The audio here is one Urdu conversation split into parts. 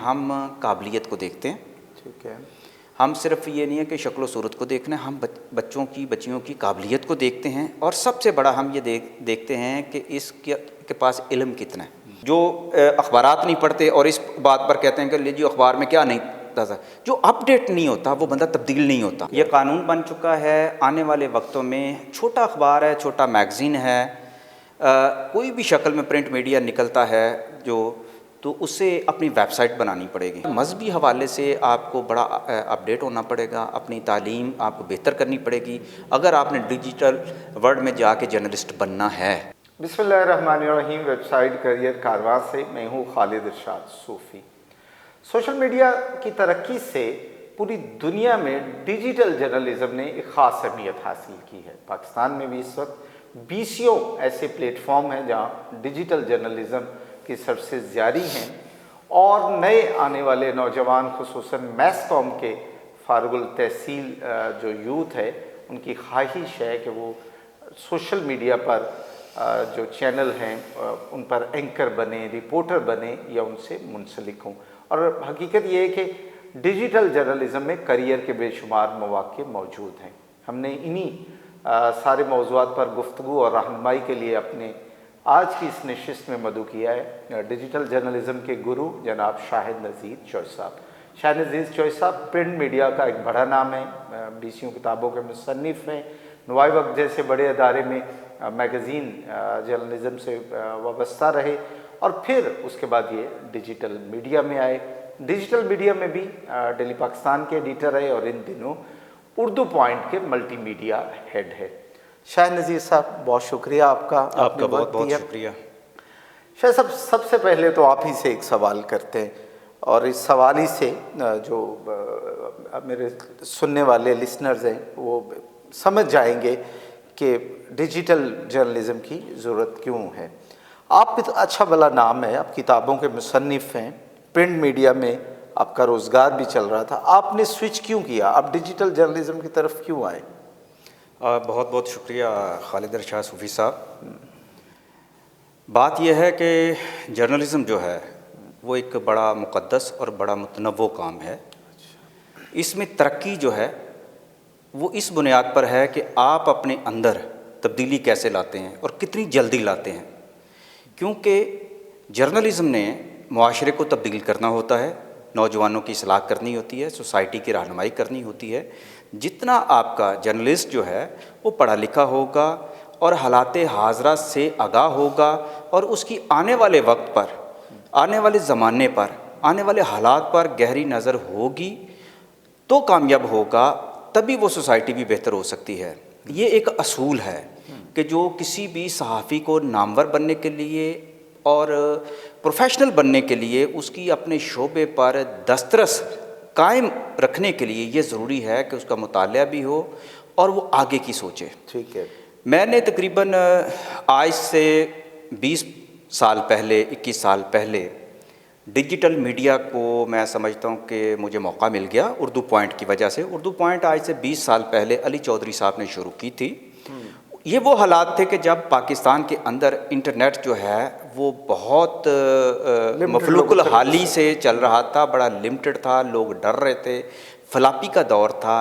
ہم قابلیت کو دیکھتے ہیں. ٹھیک ہے. ہم صرف یہ نہیں ہے کہ شکل و صورت کو دیکھنا ہے، ہم بچوں کی بچیوں کی قابلیت کو دیکھتے ہیں، اور سب سے بڑا ہم یہ دیکھتے ہیں کہ اس کے پاس علم کتنا ہے. جو اخبارات نہیں پڑھتے اور اس بات پر کہتے ہیں کہ لیجیے اخبار میں کیا نہیں تازہ، جو اپ ڈیٹ نہیں ہوتا وہ بندہ تبدیل نہیں ہوتا. یہ قانون بن چکا ہے. آنے والے وقتوں میں چھوٹا اخبار ہے، چھوٹا میگزین ہے، کوئی بھی شکل میں پرنٹ میڈیا نکلتا ہے تو اسے اپنی ویب سائٹ بنانی پڑے گی. مذہبی حوالے سے آپ کو بڑا اپ ڈیٹ ہونا پڑے گا، اپنی تعلیم آپ کو بہتر کرنی پڑے گی اگر آپ نے ڈیجیٹل ورلڈ میں جا کے جرنلسٹ بننا ہے. بسم اللہ الرحمن الرحیم. ویب سائٹ کیریئر کارواں سے میں ہوں خالد ارشاد صوفی. سوشل میڈیا کی ترقی سے پوری دنیا میں ڈیجیٹل جرنلزم نے ایک خاص اہمیت حاصل کی ہے. پاکستان میں بھی اس وقت 20 ایسے پلیٹ فارم ہیں جہاں ڈیجیٹل جرنلزم کی سروسز جاری ہیں، اور نئے آنے والے نوجوان خصوصاً میس قوم کے فارغ التحصیل جو یوتھ ہے ان کی خواہش ہے کہ وہ سوشل میڈیا پر جو چینل ہیں ان پر اینکر بنیں، رپورٹر بنیں یا ان سے منسلک ہوں. اور حقیقت یہ ہے کہ ڈیجیٹل جرنلزم میں کریئر کے بے شمار مواقع موجود ہیں. ہم نے انہی سارے موضوعات پر گفتگو اور رہنمائی کے لیے اپنے آج کی اس نشست میں مدعو کیا ہے ڈیجیٹل جرنلزم کے گرو جناب شاہد نذیر چوئی صاحب. شاہد نذیر چوئی صاحب پرنٹ میڈیا کا ایک بڑا نام ہے، 20 کتابوں کے مصنف ہیں. نوائی وقت جیسے بڑے ادارے میں میگزین جرنلزم سے وابستہ رہے، اور پھر اس کے بعد یہ ڈیجیٹل میڈیا میں آئے. ڈیجیٹل میڈیا میں بھی ڈیلی پاکستان کے ایڈیٹر رہے، اور ان دنوں اردو پوائنٹ کے ملٹی میڈیا ہیڈ ہے. شاہد نذیر صاحب بہت شکریہ آپ کا بہت بہت شکریہ. شاہد صاحب سب سے پہلے تو آپ ہی سے ایک سوال کرتے ہیں، اور اس سوال ہی سے جو میرے سننے والے لسنرز ہیں وہ سمجھ جائیں گے کہ ڈیجیٹل جرنلزم کی ضرورت کیوں ہے. آپ اچھا بھلا نام ہے، آپ کتابوں کے مصنف ہیں، پرنٹ میڈیا میں آپ کا روزگار بھی چل رہا تھا، آپ نے سوئچ کیوں کیا، آپ ڈیجیٹل جرنلزم کی طرف کیوں آئے؟ بہت بہت شکریہ خالد ارشاد صوفی صاحب. بات یہ ہے کہ جرنلزم جو ہے وہ ایک بڑا مقدس اور بڑا متنوع کام ہے. اس میں ترقی جو ہے وہ اس بنیاد پر ہے کہ آپ اپنے اندر تبدیلی کیسے لاتے ہیں اور کتنی جلدی لاتے ہیں. کیونکہ جرنلزم نے معاشرے کو تبدیل کرنا ہوتا ہے، نوجوانوں کی اصلاح کرنی ہوتی ہے، سوسائٹی کی رہنمائی کرنی ہوتی ہے. جتنا آپ کا جرنلسٹ جو ہے وہ پڑھا لکھا ہوگا اور حالات حاضرہ سے آگاہ ہوگا، اور اس کی آنے والے وقت پر، آنے والے زمانے پر، آنے والے حالات پر گہری نظر ہوگی تو کامیاب ہوگا، تبھی وہ سوسائٹی بھی بہتر ہو سکتی ہے. یہ ایک اصول ہے کہ جو کسی بھی صحافی کو نامور بننے کے لیے اور پروفیشنل بننے کے لیے اس کی اپنے شعبے پر دسترس قائم رکھنے کے لیے یہ ضروری ہے کہ اس کا مطالعہ بھی ہو اور وہ آگے کی سوچے. ٹھیک ہے. میں نے تقریباً آج سے 20 سال پہلے، 21 سال پہلے ڈیجیٹل میڈیا کو میں سمجھتا ہوں کہ مجھے موقع مل گیا اردو پوائنٹ کی وجہ سے. اردو پوائنٹ آج سے 20 سال پہلے علی چودھری صاحب نے شروع کی تھی. یہ وہ حالات تھے کہ جب پاکستان کے اندر انٹرنیٹ جو ہے وہ بہت مفلوق الحالی سے چل رہا تھا، بڑا لمٹڈ تھا، لوگ ڈر رہے تھے، فلاپی کا دور تھا،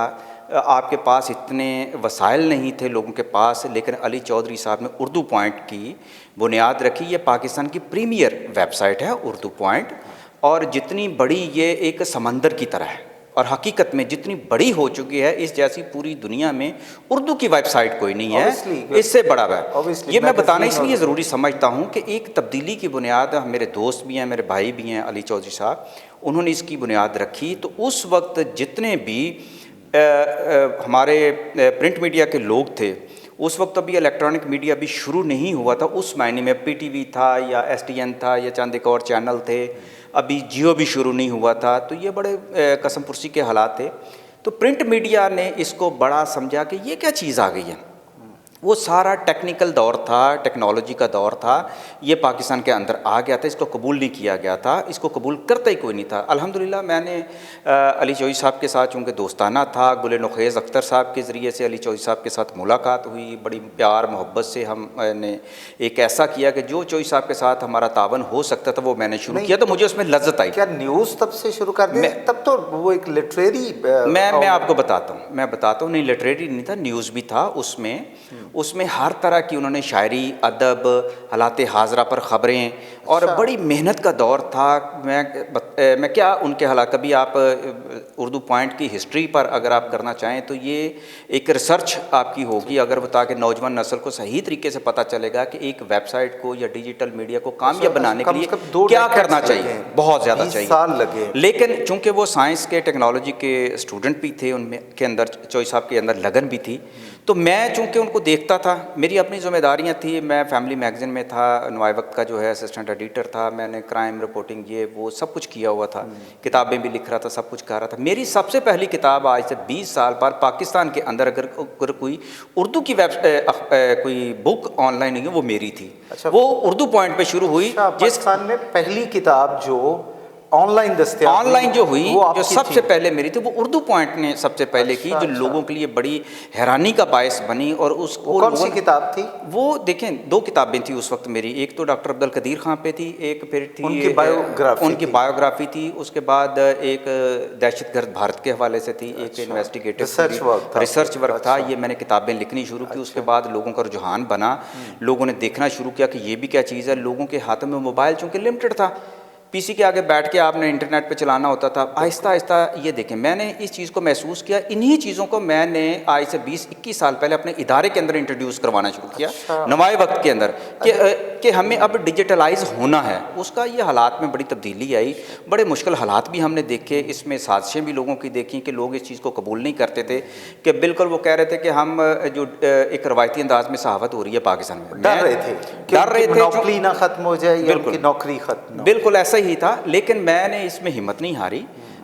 آپ کے پاس اتنے وسائل نہیں تھے لوگوں کے پاس. لیکن علی چودھری صاحب نے اردو پوائنٹ کی بنیاد رکھی. یہ پاکستان کی پریمیئر ویب سائٹ ہے اردو پوائنٹ، اور جتنی بڑی یہ ایک سمندر کی طرح ہے، اور حقیقت میں جتنی بڑی ہو چکی ہے اس جیسی پوری دنیا میں اردو کی ویب سائٹ کوئی نہیں ہے اس سے بڑا ہے. یہ میں بتانا اس لیے ضروری سمجھتا ہوں کہ ایک تبدیلی کی بنیاد، میرے دوست بھی ہیں، میرے بھائی بھی ہیں علی چودھری صاحب، انہوں نے اس کی بنیاد رکھی. تو اس وقت جتنے بھی ہمارے پرنٹ میڈیا کے لوگ تھے، اس وقت ابھی الیکٹرانک میڈیا بھی شروع نہیں ہوا تھا. اس معنی میں پی ٹی وی تھا یا ایس ٹی این تھا یا چند ایک اور چینل تھے، ابھی جیو بھی شروع نہیں ہوا تھا. تو یہ بڑے قسم پرسی کے حالات تھے. تو پرنٹ میڈیا نے اس کو بڑا سمجھا کہ یہ کیا چیز آ گئی ہے. وہ سارا ٹیکنیکل دور تھا، ٹیکنالوجی کا دور تھا، یہ پاکستان کے اندر آ گیا تھا، اس کو قبول نہیں کیا گیا تھا، اس کو قبول کرتا ہی کوئی نہیں تھا۔ الحمدللہ میں نے علی چوہی صاحب کے ساتھ چونکہ دوستانہ تھا، گل نخیز اختر صاحب کے ذریعے سے علی چوہی صاحب کے ساتھ ملاقات ہوئی، بڑی پیار محبت سے ہم نے ایک ایسا کیا کہ جو چوہی صاحب کے ساتھ ہمارا تعاون ہو سکتا تھا وہ میں نے شروع کیا، تو مجھے اس میں لذت آئی۔ کیا نیوز تب سے شروع کر دیں؟ تب تو وہ ایک لٹریری میں آپ کو بتاتا ہوں نہیں، لٹریری نہیں تھا، نیوز بھی تھا اس میں ہر طرح کی انہوں نے شاعری، ادب، حالات حاضرہ پر خبریں، اور بڑی محنت کا دور تھا۔ میں کیا ان کے حالات، کبھی آپ اردو پوائنٹ کی ہسٹری پر اگر آپ کرنا چاہیں تو یہ ایک ریسرچ آپ کی ہوگی، اگر وہ تاکہ نوجوان نسل کو صحیح طریقے سے پتہ چلے گا کہ ایک ویب سائٹ کو یا ڈیجیٹل میڈیا کو کامیاب بنانے کے لیے کیا کرنا چاہیے، بہت زیادہ چاہیے، 20 سال لگے۔ لیکن چونکہ وہ سائنس کے، ٹیکنالوجی کے اسٹوڈنٹ بھی تھے، ان میں کے اندر چوہی صاحب کے اندر لگن بھی تھی، تو میں چونکہ ان کو دیکھتا تھا، میری اپنی ذمہ داریاں تھیں، میں فیملی میگزین میں تھا، نوائے وقت کا جو ہے اسسٹنٹ ایڈیٹر تھا، میں نے کرائم رپورٹنگ یہ وہ سب کچھ کیا ہوا تھا، کتابیں بھی لکھ رہا تھا، سب کچھ کر رہا تھا۔ میری سب سے پہلی کتاب آج سے 20 سال بعد پاکستان کے اندر اگر کوئی اردو کی کوئی بک آن لائن نہیں ہے وہ میری تھی، وہ اردو پوائنٹ پہ شروع ہوئی، پاکستان میں پہلی کتاب جو آن لائن دستیاب، آن لائن جو ہوئی، جو سب سے پہلے میری تھی، وہ اردو پوائنٹ نے سب سے پہلے کی، جو لوگوں کے لیے بڑی حیرانی کا باعث بنی۔ اور اس کو کون سی کتاب تھی؟ وہ دیکھیں 2 کتابیں تھیں اس وقت میری، ایک تو ڈاکٹر عبدالقدیر خان پہ تھی، ایک پھر تھی ان کی بایوگرافی تھی، اس کے بعد ایک دہشت گرد بھارت کے حوالے سے تھی، ایک انویسٹیگیٹو ریسرچ ورک تھا۔ یہ میں نے کتابیں لکھنی شروع کی، اس کے بعد لوگوں کا رجحان بنا، لوگوں نے دیکھنا شروع کیا کہ یہ بھی کیا چیز ہے۔ لوگوں کے ہاتھوں میں موبائل چونکہ لمیٹڈ تھا، پی سی کے آگے بیٹھ کے آپ نے انٹرنیٹ پہ چلانا ہوتا تھا، آہستہ آہستہ یہ دیکھیں میں نے اس چیز کو محسوس کیا، انہی چیزوں کو میں نے آج سے 20-21 سال پہلے اپنے ادارے کے اندر انٹروڈیوس کروانا شروع کیا، نوائے وقت کے اندر، کہ ہمیں اب ڈیجیٹلائز ہونا ہے۔ اس کا یہ حالات میں بڑی تبدیلی آئی، بڑے مشکل حالات بھی ہم نے دیکھے، اس میں سازشیں بھی لوگوں کی دیکھیں کہ لوگ اس چیز کو قبول نہیں کرتے تھے، کہ بالکل وہ کہہ رہے تھے کہ ہم جو ایک روایتی انداز میں صحافت ہو رہی ہے پاکستان میں، ڈر رہے تھے نوکری نہ ختم ہو جائے یا ان کی نوکری ختم، بالکل ایسا ہی تھا۔ لیکن میں نے اس میں ہمت نہیں ہاری،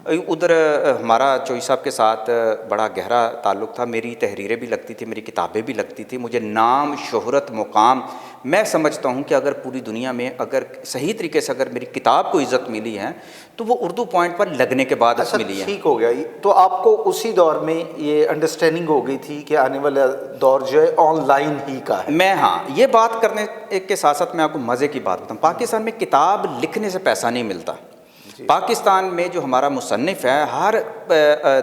ادھر ہمارا چوہی صاحب کے ساتھ بڑا گہرا تعلق تھا، میری تحریریں بھی لگتی تھی، میری کتابیں بھی لگتی تھی، مجھے نام، شہرت، مقام، میں سمجھتا ہوں کہ اگر پوری دنیا میں اگر صحیح طریقے سے اگر میری کتاب کو عزت ملی ہے تو وہ اردو پوائنٹ پر لگنے کے بعد ملی ہے۔ ٹھیک ہو گیا، تو آپ کو اسی دور میں یہ انڈرسٹینڈنگ ہو گئی تھی کہ آنے والا دور جو ہے آن لائن ہی کا ہے؟ میں یہ بات کرنے کے ساتھ ساتھ میں آپ کو مزے کی بات بتاؤں، پاکستان میں کتاب لکھنے سے پیسہ نہیں ملتا۔ پاکستان میں جو ہمارا مصنف ہے، ہر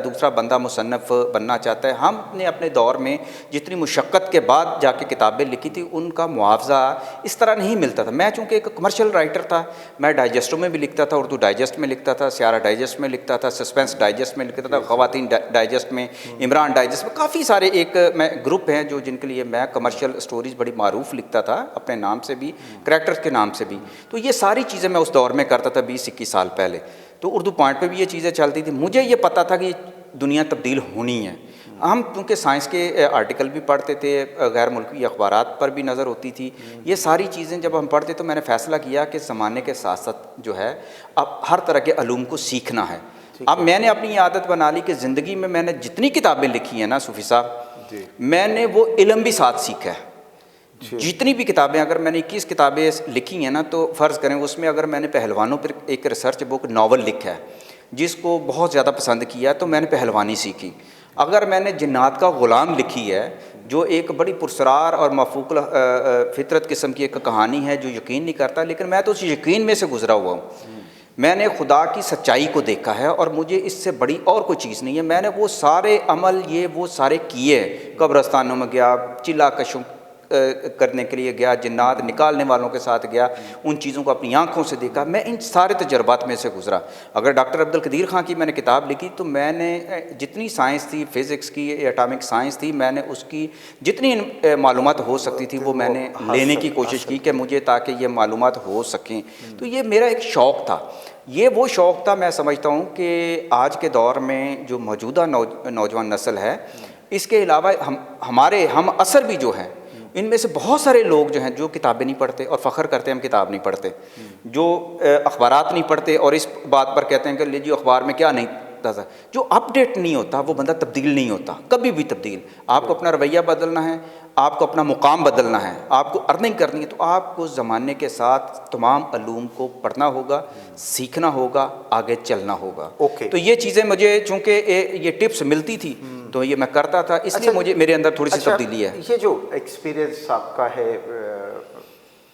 دوسرا بندہ مصنف بننا چاہتا ہے۔ ہم نے اپنے دور میں جتنی مشقت کے بعد جا کے کتابیں لکھی تھی ان کا معاوضہ اس طرح نہیں ملتا تھا۔ میں چونکہ ایک کمرشل رائٹر تھا، میں ڈائجسٹوں میں بھی لکھتا تھا، اردو ڈائجسٹ میں لکھتا تھا، سیارہ ڈائجسٹ میں لکھتا تھا، سسپینس ڈائجسٹ میں لکھتا تھا، خواتین ڈائجسٹ میں، عمران ڈائجسٹ میں، کافی سارے ایک میں گروپ ہیں جو جن کے لیے میں کمرشل سٹوریز بڑی معروف لکھتا تھا، اپنے نام سے بھی، کریکٹرز کے نام سے بھی۔ تو یہ ساری چیزیں میں اس دور میں کرتا تھا 20-21 سال پہلے، تو اردو پوائنٹ پہ بھی یہ چیزیں چلتی تھی۔ مجھے یہ پتہ تھا کہ دنیا تبدیل ہونی ہے۔ ہم کیونکہ سائنس کے آرٹیکل بھی پڑھتے تھے، غیر ملکی اخبارات پر بھی نظر ہوتی تھی، یہ ساری چیزیں جب ہم پڑھتے تو میں نے فیصلہ کیا کہ زمانے کے ساتھ ساتھ جو ہے اب ہر طرح کے علوم کو سیکھنا ہے۔ اب میں نے اپنی عادت بنا لی کہ زندگی میں نے جتنی کتابیں لکھی ہیں نا صوفی صاحب، میں نے وہ علم بھی ساتھ سیکھا ہے۔ جتنی بھی کتابیں، اگر میں نے 21 کتابیں لکھی ہیں نا، تو فرض کریں اس میں اگر میں نے پہلوانوں پر ایک ریسرچ بک ناول لکھا ہے جس کو بہت زیادہ پسند کیا تو میں نے پہلوانی سیکھی۔ اگر میں نے جنات کا غلام لکھی ہے جو ایک بڑی پرسرار اور مفوق فطرت قسم کی ایک کہانی ہے جو یقین نہیں کرتا، لیکن میں تو اس یقین میں سے گزرا ہوا ہوں۔ میں نے خدا کی سچائی کو دیکھا ہے اور مجھے اس سے بڑی اور کوئی چیز نہیں ہے۔ میں نے وہ سارے عمل وہ سارے کیے، قبرستانوں میں گیا، چلا کشوں کرنے کے لیے گیا، جنات نکالنے والوں کے ساتھ گیا، ان چیزوں کو اپنی آنکھوں سے دیکھا، میں ان سارے تجربات میں سے گزرا۔ اگر ڈاکٹر عبدالقدیر خان کی میں نے کتاب لکھی تو میں نے جتنی سائنس تھی، فزکس کی، ایٹامک سائنس تھی، میں نے اس کی جتنی معلومات ہو سکتی تھی وہ میں نے لینے کی کوشش کی کہ مجھے تاکہ یہ معلومات ہو سکیں۔ تو یہ میرا ایک شوق تھا، یہ وہ شوق تھا، میں سمجھتا ہوں کہ آج کے دور میں جو موجودہ نوجوان نسل ہے، اس کے علاوہ ہمارے ہم عصر بھی جو ہیں، ان میں سے بہت سارے لوگ جو ہیں جو کتابیں نہیں پڑھتے اور فخر کرتے ہیں ہم کتاب نہیں پڑھتے، جو اخبارات نہیں پڑھتے اور اس بات پر کہتے ہیں کہ لیجیے اخبار میں کیا نہیں کرتا تھا. جو اپ ڈیٹ نہیں ہوتا وہ بندہ تبدیل نہیں ہوتا کبھی بھی. تبدیل آپ کو اپنا رویہ بدلنا ہے, آپ کو اپنا مقام بدلنا ہے, آپ کو ارننگ کرنی ہے, تو آپ کو زمانے کے ساتھ تمام علوم کو پڑھنا ہوگا, سیکھنا ہوگا, آگے چلنا ہوگا. تو یہ چیزیں مجھے چونکہ یہ ٹپس ملتی تھی تو یہ میں کرتا تھا, اس لیے مجھے میرے اندر تھوڑی سی تبدیلی ہے. یہ جو ایکسپیرئنس آپ کا ہے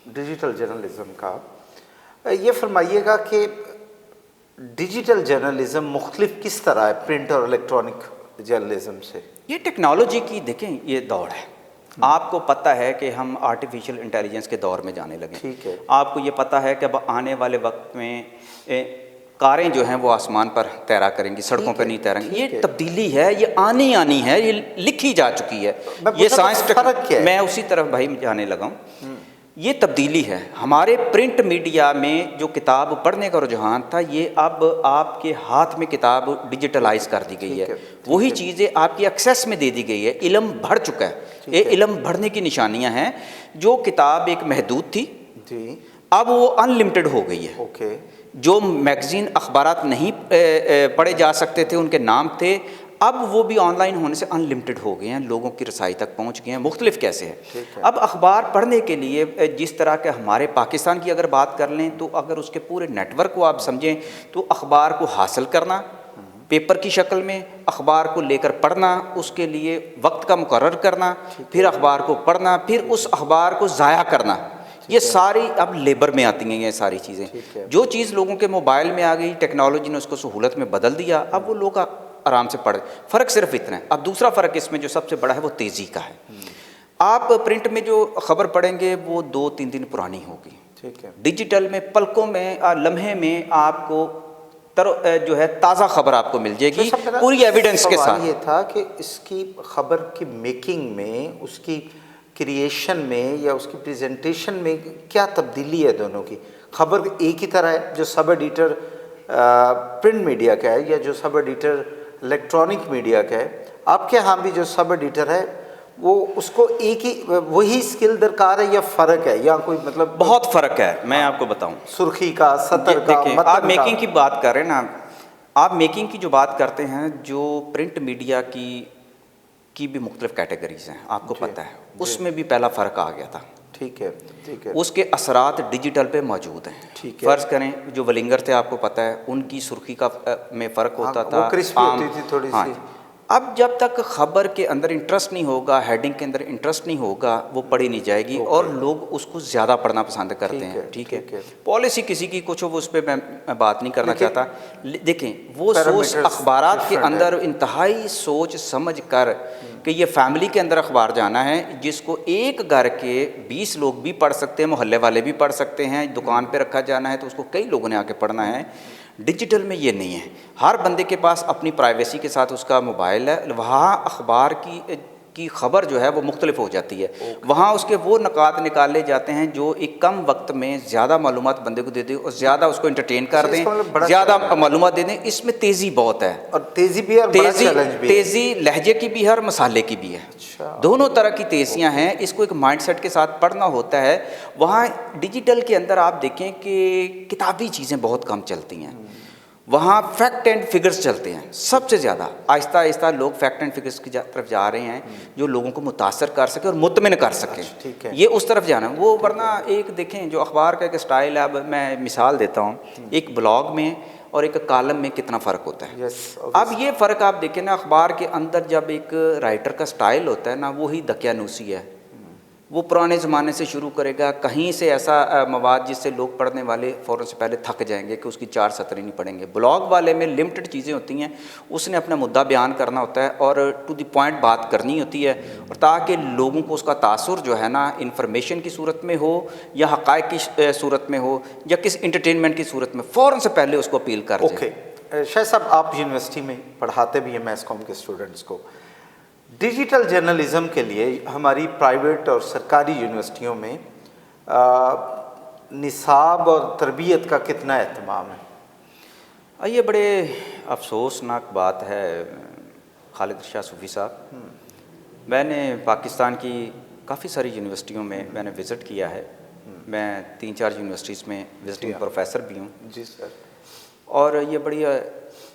ڈیجیٹل جرنلزم کا, یہ فرمائیے گا کہ ڈیجیٹل جرنلزم مختلف کس طرح ہے پرنٹ اور الیکٹرانک جرنلزم سے؟ یہ ٹیکنالوجی کی دیکھیں یہ دور ہے. آپ کو پتہ ہے کہ ہم آرٹیفیشل انٹیلیجنس کے دور میں جانے لگے. ٹھیک ہے. آپ کو یہ پتہ ہے کہ اب آنے والے وقت میں کاریں جو ہیں وہ آسمان پر تیرا کریں گی, سڑکوں پہ نہیں تیریں گی. یہ تبدیلی ہے, یہ آنی ہے, یہ لکھی جا چکی ہے. یہ سائنس میں اسی طرف بھائی جانے لگا ہوں. یہ تبدیلی ہے. ہمارے پرنٹ میڈیا میں جو کتاب پڑھنے کا رجحان تھا, یہ اب آپ کے ہاتھ میں کتاب ڈیجیٹلائز کر دی گئی ہے. وہی چیزیں آپ کی ایکسیس میں دے دی گئی ہے. علم بڑھ چکا ہے. یہ علم بڑھنے کی نشانیاں ہیں. جو کتاب ایک محدود تھی اب وہ ان لمٹڈ ہو گئی ہے. جو میگزین اخبارات نہیں پڑھے جا سکتے تھے, ان کے نام تھے, اب وہ بھی آن لائن ہونے سے ان لمٹڈ ہو گئے ہیں, لوگوں کی رسائی تک پہنچ گئے ہیں. مختلف کیسے ہے. اب اخبار پڑھنے کے لیے جس طرح کہ ہمارے پاکستان کی اگر بات کر لیں تو اگر اس کے پورے نیٹ ورک کو آپ سمجھیں تو اخبار کو حاصل کرنا پیپر کی شکل میں, اخبار کو لے کر پڑھنا, اس کے لیے وقت کا مقرر کرنا, پھر اخبار کو پڑھنا, پھر اس اخبار کو ضائع کرنا, یہ ساری اب لیبر میں آتی ہیں. یہ ساری چیزیں جو چیز لوگوں کے موبائل میں آ گئی, ٹیکنالوجی نے اس کو سہولت میں بدل دیا, اب وہ لوگ آرام سے پڑھ. فرق صرف اتنا ہے. اب دوسرا فرق اس میں جو سب سے بڑا ہے وہ تیزی کا ہے. آپ پرنٹ میں جو خبر پڑھیں گے وہ 2-3 دن پرانی ہوگی. ڈیجیٹل میں پلکوں میں, لمحے میں آپ کو جو ہے تازہ خبر آپ کو مل جائے گی پوری ایویڈنس کے ساتھ. یہ تھا کہ اس کی خبر کی میکنگ میں, اس کی کریشن میں یا اس کی پریزنٹیشن میں کیا تبدیلی ہے دونوں کی؟ خبر ایک ہی طرح ہے جو سب ایڈیٹر پرنٹ میڈیا کا ہے یا جو سب ایڈیٹر الیکٹرانک میڈیا کا ہے, آپ کے ہاں بھی جو سب ایڈیٹر ہے وہ اس کو ایک ہی وہی اسکل درکار ہے یا فرق ہے, یا کوئی مطلب بہت فرق ہے. میں آپ کو بتاؤں, سرخی کا, سطر کا, متن کا. آپ میکنگ کی بات کر رہے ہیں نا, آپ میکنگ کی جو بات کرتے ہیں, جو پرنٹ میڈیا کی بھی مختلف کیٹیگریز ہیں, آپ کو پتہ ہے. اس میں بھی پہلا فرق آ گیا تھا. ٹھیک ہے. اس کے اثرات ڈیجیٹل پہ موجود ہیں. فرض کریں جو ولنگر تھے, آپ کو پتہ ہے ان کی سرخی کا میں فرق ہوتا تھا, وہ کرسپی ہوتی تھی تھوڑی سی. اب جب تک خبر کے اندر انٹرسٹ نہیں ہوگا, ہیڈنگ کے اندر انٹرسٹ نہیں ہوگا, وہ پڑھی نہیں جائے گی, اور لوگ اس کو زیادہ پڑھنا پسند کرتے ہیں. ٹھیک ہے. پالیسی کسی کی کچھ ہو, اس پہ میں بات نہیں کرنا چاہتا. دیکھیں وہ سوچ اخبارات کے اندر انتہائی سوچ سمجھ کر کہ یہ فیملی کے اندر اخبار جانا ہے جس کو ایک گھر کے 20 لوگ بھی پڑھ سکتے ہیں, محلے والے بھی پڑھ سکتے ہیں, دکان پہ رکھا جانا ہے تو اس کو کئی لوگوں نے آ کے پڑھنا ہے. ڈیجیٹل میں یہ نہیں ہے. ہر بندے کے پاس اپنی پرائیویسی کے ساتھ اس کا موبائل ہے. وہاں اخبار کی خبر جو ہے وہ مختلف ہو جاتی ہے. وہاں اس کے وہ نکات نکالے جاتے ہیں جو ایک کم وقت میں زیادہ معلومات بندے کو دے دیں اور زیادہ اس کو انٹرٹین کر دیں, زیادہ معلومات دے دیں. اس میں تیزی بہت ہے, اور تیزی بھی ہے, تیزی لہجے کی بھی ہے اور مسالے کی بھی ہے. دونوں طرح کی تیزیاں ہیں. اس کو ایک مائنڈ سیٹ کے ساتھ پڑھنا ہوتا ہے. وہاں ڈیجیٹل کے اندر آپ دیکھیں کہ کتابی چیزیں بہت کم چلتی ہیں. وہاں فیکٹ اینڈ فگرز چلتے ہیں سب سے زیادہ. آہستہ آہستہ لوگ فیکٹ اینڈ فگرز کی طرف جا رہے ہیں جو لوگوں کو متاثر کر سکے اور مطمئن کر سکیں. یہ اس طرف جانا ہے. وہ ورنہ ایک دیکھیں جو اخبار کا ایک سٹائل ہے, اب میں مثال دیتا ہوں, ایک بلاگ میں اور ایک کالم میں کتنا فرق ہوتا ہے. اب یہ فرق آپ دیکھیں نا, اخبار کے اندر جب ایک رائٹر کا سٹائل ہوتا ہے نا, وہی دقیانوسی ہے. وہ پرانے زمانے سے شروع کرے گا, کہیں سے ایسا مواد جس سے لوگ پڑھنے والے فوراً سے پہلے تھک جائیں گے کہ اس کی 4 سطریں نہیں پڑھیں گے. بلاگ والے میں لمٹڈ چیزیں ہوتی ہیں, اس نے اپنا مدعا بیان کرنا ہوتا ہے اور ٹو دی پوائنٹ بات کرنی ہوتی ہے, اور تاکہ لوگوں کو اس کا تاثر جو ہے نا انفارمیشن کی صورت میں ہو یا حقائق کی صورت میں ہو یا کس انٹرٹینمنٹ کی صورت میں, فوراً سے پہلے اس کو اپیل کر دیں. اوکے شاہ صاحب, آپ یونیورسٹی میں پڑھاتے بھی ہیں میس کام کے اسٹوڈنٹس کو. ڈیجیٹل جرنلزم کے لیے ہماری پرائیویٹ اور سرکاری یونیورسٹیوں میں نصاب اور تربیت کا کتنا اہتمام ہے؟ یہ بڑے افسوسناک بات ہے خالد ارشاد صوفی صاحب. میں نے پاکستان کی کافی ساری یونیورسٹیوں میں نے وزٹ کیا ہے. میں 3-4 یونیورسٹیز میں وزٹنگ پروفیسر بھی ہوں. جی سر. اور یہ بڑی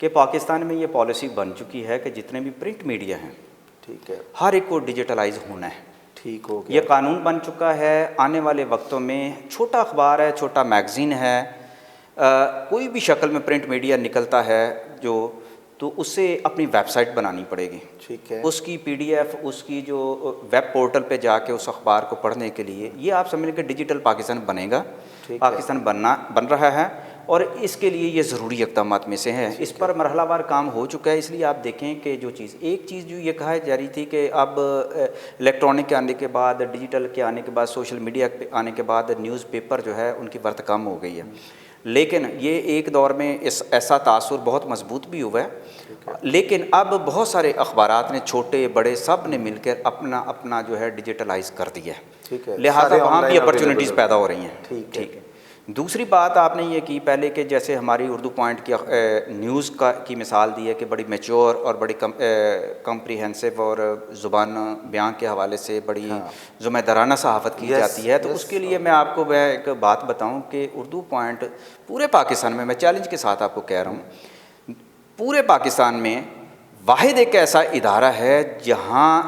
کہ پاکستان میں یہ پالیسی بن چکی ہے کہ جتنے بھی پرنٹ میڈیا ہیں ٹھیک ہے، ہر ایک کو ڈیجیٹلائز ہونا ہے. ٹھیک ہو گیا. یہ قانون بن چکا ہے. آنے والے وقتوں میں چھوٹا اخبار ہے، چھوٹا میگزین ہے، کوئی بھی شکل میں پرنٹ میڈیا نکلتا ہے جو، تو اسے اپنی ویب سائٹ بنانی پڑے گی. ٹھیک ہے، اس کی پی ڈی ایف، اس کی جو ویب پورٹل پہ جا کے اس اخبار کو پڑھنے کے لیے، یہ آپ سمجھ لیں کہ ڈیجیٹل پاکستان بنے گا. پاکستان بن رہا ہے اور اس کے لیے یہ ضروری اقدامات میں سے ہے. اس پر مرحلہ وار کام ہو چکا ہے. اس لیے آپ دیکھیں کہ جو چیز، ایک چیز جو یہ کہا جا رہی تھی کہ اب الیکٹرانک کے آنے کے بعد، ڈیجیٹل کے آنے کے بعد، سوشل میڈیا کے آنے کے بعد نیوز پیپر جو ہے ان کی ورت کم ہو گئی ہے. لیکن یہ ایک دور میں ایسا تاثر بہت مضبوط بھی ہوا ہے. لیکن اب بہت سارے اخبارات نے، چھوٹے بڑے سب نے مل کر اپنا جو ہے ڈیجیٹلائز کر دیا ہے. لہٰذا وہاں بھی اپرچونیٹیز پیدا ہو رہی ہیں. ٹھیک ہے. دوسری بات آپ نے یہ کی پہلے کہ جیسے ہماری اردو پوائنٹ کی نیوز کی مثال دی ہے کہ بڑی میچور اور بڑی کمپریہنسو اور زبان بیان کے حوالے سے بڑی ذمہ دارانہ صحافت کی جاتی ہے. تو اس کے لیے میں آپ کو ایک بات بتاؤں کہ اردو پوائنٹ پورے پاکستان میں چیلنج کے ساتھ آپ کو کہہ رہا ہوں، پورے پاکستان میں واحد ایک ایسا ادارہ ہے جہاں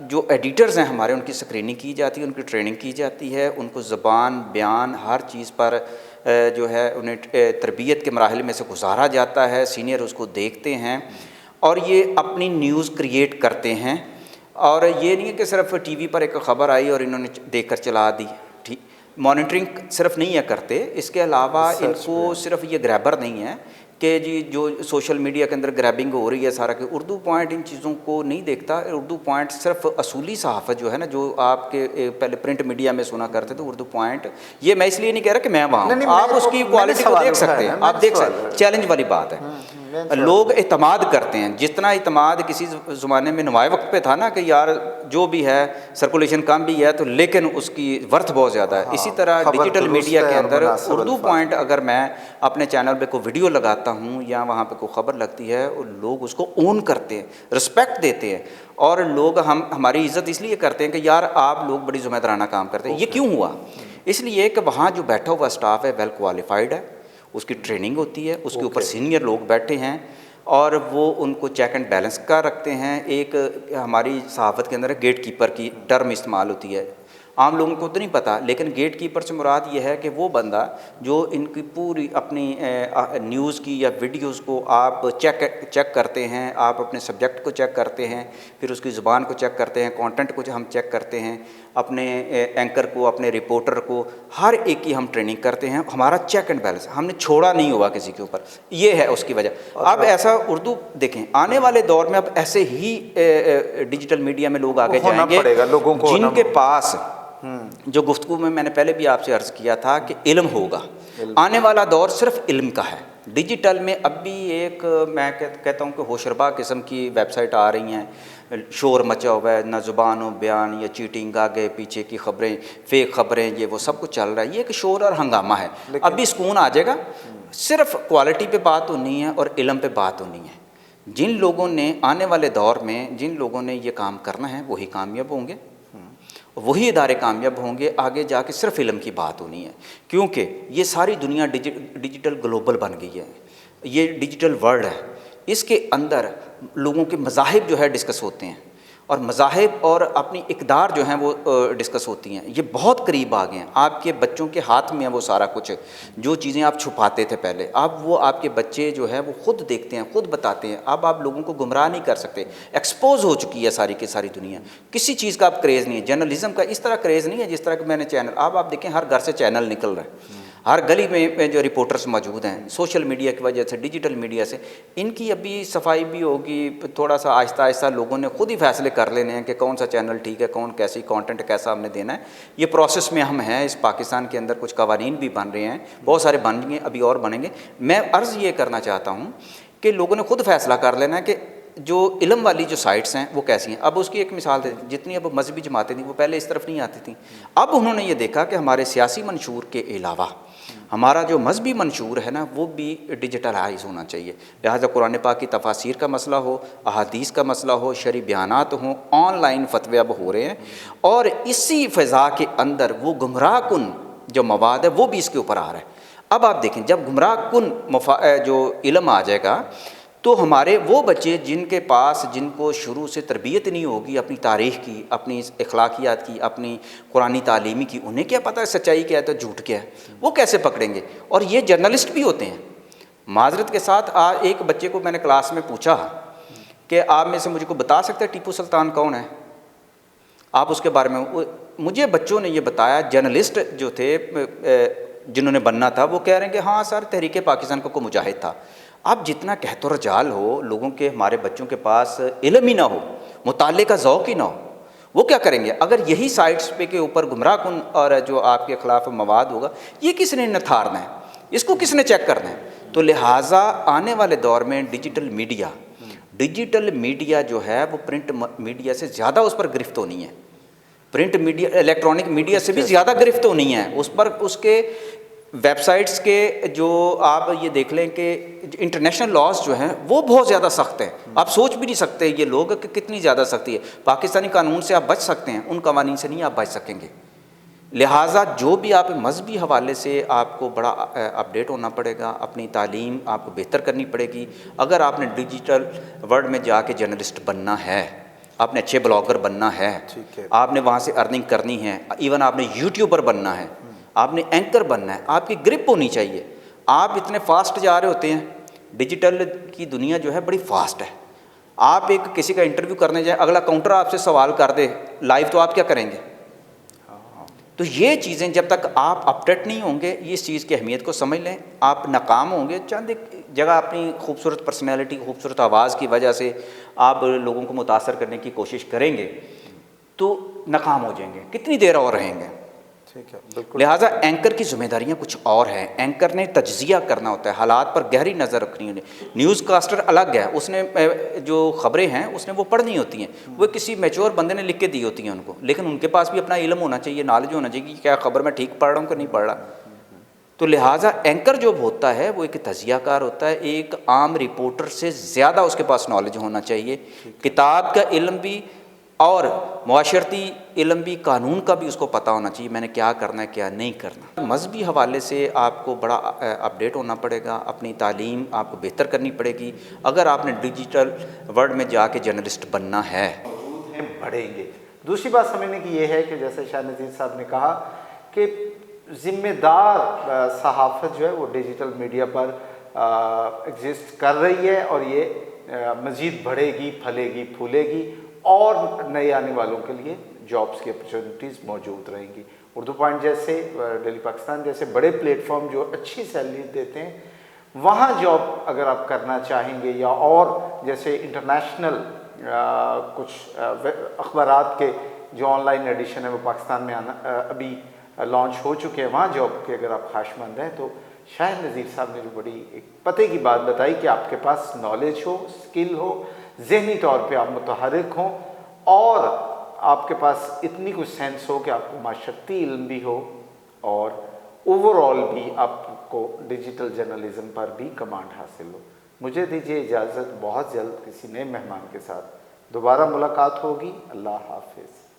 جو ایڈیٹرز ہیں ہمارے، ان کی اسکریننگ کی جاتی ہے، ان کی ٹریننگ کی جاتی ہے، ان کو زبان بیان ہر چیز پر جو ہے انہیں تربیت کے مراحل میں سے گزارا جاتا ہے. سینئر اس کو دیکھتے ہیں اور یہ اپنی نیوز کریٹ کرتے ہیں. اور یہ نہیں ہے کہ صرف ٹی وی پر ایک خبر آئی اور انہوں نے دیکھ کر چلا دی. مانیٹرنگ صرف نہیں ہے کرتے، اس کے علاوہ ان کو صرف یہ گریبر نہیں ہے کہ جی جو سوشل میڈیا کے اندر گریبنگ ہو رہی ہے سارا، کہ اردو پوائنٹ ان چیزوں کو نہیں دیکھتا. اردو پوائنٹ صرف اصولی صحافت جو ہے نا، جو آپ کے پہلے پرنٹ میڈیا میں سنا کرتے تھے، اردو پوائنٹ، یہ میں اس لیے نہیں کہہ رہا کہ میں وہاں ہوں، آپ اس کی کوالٹی کو دیکھ سکتے ہیں، آپ دیکھ سکتے ہیں. چیلنج والی بات ہے. لوگ اعتماد کرتے ہیں، جتنا اعتماد کسی زمانے میں نمایاں وقت پہ تھا نا کہ یار جو بھی ہے سرکولیشن کم بھی ہے تو لیکن اس کی ورتھ بہت زیادہ ہے. اسی طرح ڈیجیٹل میڈیا کے اندر اردو پوائنٹ اگر میں اپنے چینل پہ کوئی ویڈیو لگاتا ہوں یا وہاں پہ کوئی خبر لگتی ہے، اور لوگ اس کو اون کرتے ہیں، رسپیکٹ دیتے ہیں، اور لوگ ہماری عزت اس لیے کرتے ہیں کہ یار آپ لوگ بڑی ذمہ دارانہ کام کرتے ہیں. یہ کیوں ہوا؟ اس لیے کہ وہاں جو بیٹھا ہوا اسٹاف ہے ویل کوالیفائڈ ہے، اس کی ٹریننگ ہوتی ہے، اس کے اوپر سینئر لوگ بیٹھے ہیں اور وہ ان کو چیک اینڈ بیلنس کا رکھتے ہیں. ایک ہماری صحافت کے اندر گیٹ کیپر کی ٹرم استعمال ہوتی ہے، عام لوگوں کو تو نہیں پتہ، لیکن گیٹ کیپر سے مراد یہ ہے کہ وہ بندہ جو ان کی پوری اپنی نیوز کی یا ویڈیوز کو آپ چیک کرتے ہیں، آپ اپنے سبجیکٹ کو چیک کرتے ہیں، پھر اس کی زبان کو چیک کرتے ہیں، کانٹینٹ کو ہم چیک کرتے ہیں، اپنے اینکر کو، اپنے رپورٹر کو، ہر ایک کی ہم ٹریننگ کرتے ہیں. ہمارا چیک اینڈ بیلنس ہم نے چھوڑا نہیں ہوا کسی کے اوپر. یہ ہے اس کی وجہ. اب ایسا اردو دیکھیں آنے والے دور میں اب ایسے ہی ڈیجیٹل میڈیا میں لوگ آگے جائیں گے جن کے پاس جو گفتگو میں نے پہلے بھی آپ سے عرض کیا تھا کہ علم ہوگا. آنے والا دور صرف علم کا ہے. ڈیجیٹل میں اب بھی ایک میں کہتا ہوں کہ ہوشربا قسم کی ویب سائٹ آ رہی ہیں، شور مچا ہوا ہے، نہ زبان و بیان یا چیٹنگ، آگے پیچھے کی خبریں، فیک خبریں، یہ وہ سب کچھ چل رہا ہے. یہ ایک شور اور ہنگامہ ہے. اب بھی سکون آ جائے گا. صرف کوالٹی پہ بات ہونی ہے اور علم پہ بات ہونی ہے. جن لوگوں نے آنے والے دور میں جن لوگوں نے یہ کام کرنا ہے وہی کامیاب ہوں گے، وہی ادارے کامیاب ہوں گے. آگے جا کے صرف علم کی بات ہونی ہے، کیونکہ یہ ساری دنیا ڈیجیٹل گلوبل بن گئی ہے. یہ ڈیجیٹل ورلڈ ہے. اس کے اندر لوگوں کے مذاہب جو ہے ڈسکس ہوتے ہیں، اور مذاہب اور اپنی اقدار جو ہیں وہ ڈسکس ہوتی ہیں. یہ بہت قریب آ گئے ہیں. آپ کے بچوں کے ہاتھ میں ہے وہ سارا کچھ. جو چیزیں آپ چھپاتے تھے پہلے، اب وہ آپ کے بچے جو ہے وہ خود دیکھتے ہیں، خود بتاتے ہیں. اب آپ لوگوں کو گمراہ نہیں کر سکتے. ایکسپوز ہو چکی ہے ساری کی ساری دنیا. کسی چیز کا اب کریز نہیں ہے. جرنلزم کا اس طرح کریز نہیں ہے جس طرح کہ میں نے چینل، اب آپ دیکھیں ہر گھر سے چینل نکل رہا ہے، ہر گلی میں جو رپورٹرز موجود ہیں. سوشل میڈیا کی وجہ سے، ڈیجیٹل میڈیا سے ان کی ابھی صفائی بھی ہوگی. تھوڑا سا آہستہ آہستہ لوگوں نے خود ہی فیصلے کر لینے ہیں کہ کون سا چینل ٹھیک ہے، کون کیسی کانٹینٹ کیسا ہم نے دینا ہے. یہ پروسیس میں ہم ہیں. اس پاکستان کے اندر کچھ قوانین بھی بن رہے ہیں، بہت سارے بن گئے، ابھی اور بنیں گے. میں عرض یہ کرنا چاہتا ہوں کہ لوگوں نے خود فیصلہ کر لینا ہے کہ جو علم والی جو سائٹس ہیں وہ کیسی ہیں. اب اس کی ایک مثال دے، جتنی اب مذہبی جماعتیں تھیں وہ پہلے اس طرف نہیں آتی تھیں. اب انہوں نے یہ دیکھا کہ ہمارے سیاسی منشور کے علاوہ ہمارا جو مذہبی منشور ہے نا وہ بھی ڈیجیٹلائز ہونا چاہیے. لہٰذا قرآن پاک کی تفاسیر کا مسئلہ ہو، احادیث کا مسئلہ ہو، شرعی بیانات ہوں، آن لائن فتوے اب ہو رہے ہیں. اور اسی فضا کے اندر وہ گمراہ کن جو مواد ہے وہ بھی اس کے اوپر آ رہا ہے. اب آپ دیکھیں جب گمراہ کن جو علم آ جائے گا تو ہمارے وہ بچے جن کو شروع سے تربیت نہیں ہوگی اپنی تاریخ کی، اپنی اخلاقیات کی، اپنی قرآنی تعلیمی کی، انہیں کیا پتہ ہے سچائی کیا ہے تو جھوٹ کیا ہے، وہ کیسے پکڑیں گے؟ اور یہ جرنلسٹ بھی ہوتے ہیں۔ معذرت کے ساتھ ایک بچے کو میں نے کلاس میں پوچھا کہ آپ میں سے مجھے کو بتا سکتے ہیں ٹیپو سلطان کون ہے؟ آپ اس کے بارے میں، مجھے بچوں نے یہ بتایا، جرنلسٹ جو تھے جنہوں نے بننا تھا وہ کہہ رہے ہیں کہ ہاں سر تحریک پاکستان کو مجاہد تھا۔ اب جتنا کہت و رجال ہو، لوگوں کے، ہمارے بچوں کے پاس علم ہی نہ ہو، مطالعے کا ذوق ہی نہ ہو، وہ کیا کریں گے؟ اگر یہی سائٹس پہ کے اوپر گمراہ کن اور جو آپ کے خلاف مواد ہوگا، یہ کس نے نتھارنا ہے؟ اس کو کس نے چیک کرنا ہے؟ تو لہٰذا آنے والے دور میں ڈیجیٹل میڈیا جو ہے وہ پرنٹ میڈیا سے زیادہ اس پر گرفت ہونی ہے، پرنٹ میڈیا الیکٹرانک میڈیا سے بھی زیادہ گرفت ہونی ہے اس پر۔ اس کے ویب سائٹس کے جو آپ یہ دیکھ لیں کہ انٹرنیشنل لاز جو ہیں وہ بہت زیادہ سخت ہیں، آپ سوچ بھی نہیں سکتے یہ لوگ کہ کتنی زیادہ سختی ہے۔ پاکستانی قانون سے آپ بچ سکتے ہیں، ان قوانین سے نہیں آپ بچ سکیں گے۔ لہٰذا جو بھی آپ مذہبی حوالے سے آپ کو بڑا اپڈیٹ ہونا پڑے گا، اپنی تعلیم آپ کو بہتر کرنی پڑے گی۔ اگر آپ نے ڈیجیٹل ورلڈ میں جا کے جرنلسٹ بننا ہے، آپ نے اچھے بلاگر بننا ہے، آپ نے وہاں سے ارننگ کرنی ہے، ایون آپ نے یوٹیوبر بننا ہے، آپ نے اینکر بننا ہے، آپ کی گرپ ہونی چاہیے۔ آپ اتنے فاسٹ جا رہے ہوتے ہیں، ڈیجیٹل کی دنیا جو ہے بڑی فاسٹ ہے۔ آپ کسی کا انٹرویو کرنے جائیں، اگلا کاؤنٹر آپ سے سوال کر دے لائیو، تو آپ کیا کریں گے؟ تو یہ چیزیں جب تک آپ اپڈیٹ نہیں ہوں گے، اس چیز کی اہمیت کو سمجھ لیں، آپ ناکام ہوں گے۔ چند ایک جگہ اپنی خوبصورت پرسنالٹی، خوبصورت آواز کی وجہ سے آپ لوگوں کو متاثر کرنے کی کوشش کریں گے تو ناکام ہو جائیں گے، کتنی دیر اور رہیں گے؟ ٹھیک ہے، بالکل۔ لہٰذا اینکر کی ذمہ داریاں کچھ اور ہیں۔ اینکر نے تجزیہ کرنا ہوتا ہے، حالات پر گہری نظر رکھنی ہوتی ہے۔ نیوز کاسٹر الگ ہے، اس نے جو خبریں ہیں اس نے وہ پڑھنی ہوتی ہیں، وہ کسی میچور بندے نے لکھ کے دی ہوتی ہیں ان کو، لیکن ان کے پاس بھی اپنا علم ہونا چاہیے، نالج ہونا چاہیے کہ کیا خبر میں ٹھیک پڑھ رہا ہوں کہ نہیں پڑھ رہا۔ تو لہٰذا اینکر جو ہوتا ہے وہ ایک تجزیہ کار ہوتا ہے، ایک عام رپورٹر سے زیادہ اس کے پاس نالج ہونا چاہیے، کتاب کا علم بھی اور معاشرتی علم بھی، قانون کا بھی اس کو پتہ ہونا چاہیے، میں نے کیا کرنا ہے کیا نہیں کرنا۔ مذہبی حوالے سے آپ کو بڑا اپڈیٹ ہونا پڑے گا، اپنی تعلیم آپ کو بہتر کرنی پڑے گی اگر آپ نے ڈیجیٹل ورلڈ میں جا کے جرنلسٹ بننا ہے۔ بڑھیں گے۔ دوسری بات سمجھنے کی یہ ہے کہ جیسے شاہ نذیر صاحب نے کہا کہ ذمہ دار صحافت جو ہے وہ ڈیجیٹل میڈیا پر ایگزسٹ کر رہی ہے، اور یہ مزید بڑھے گی، پھلے گی، پھولے گی، اور نئے آنے والوں کے لیے جابس کی اپرچونٹیز موجود رہیں گی۔ اردو پوائنٹ جیسے، ڈیلی پاکستان جیسے بڑے پلیٹ فارم جو اچھی سیلری دیتے ہیں، وہاں جاب اگر آپ کرنا چاہیں گے، یا اور جیسے انٹرنیشنل کچھ اخبارات کے جو آن لائن ایڈیشن ہے وہ پاکستان میں ابھی لانچ ہو چکے ہیں، وہاں جاب کے اگر آپ خواہش مند ہیں، تو شاہد نذیر صاحب نے جو بڑی ایک پتے کی بات بتائی کہ آپ کے پاس نالج ہو، اسکل ہو، ذہنی طور پہ آپ متحرک ہوں، اور آپ کے پاس اتنی کچھ سینس ہو کہ آپ کو معاشرتی علم بھی ہو، اور اوور آل بھی آپ کو ڈیجیٹل جرنلزم پر بھی کمانڈ حاصل ہو۔ مجھے دیجیے اجازت، بہت جلد کسی نئے مہمان کے ساتھ دوبارہ ملاقات ہوگی۔ اللہ حافظ۔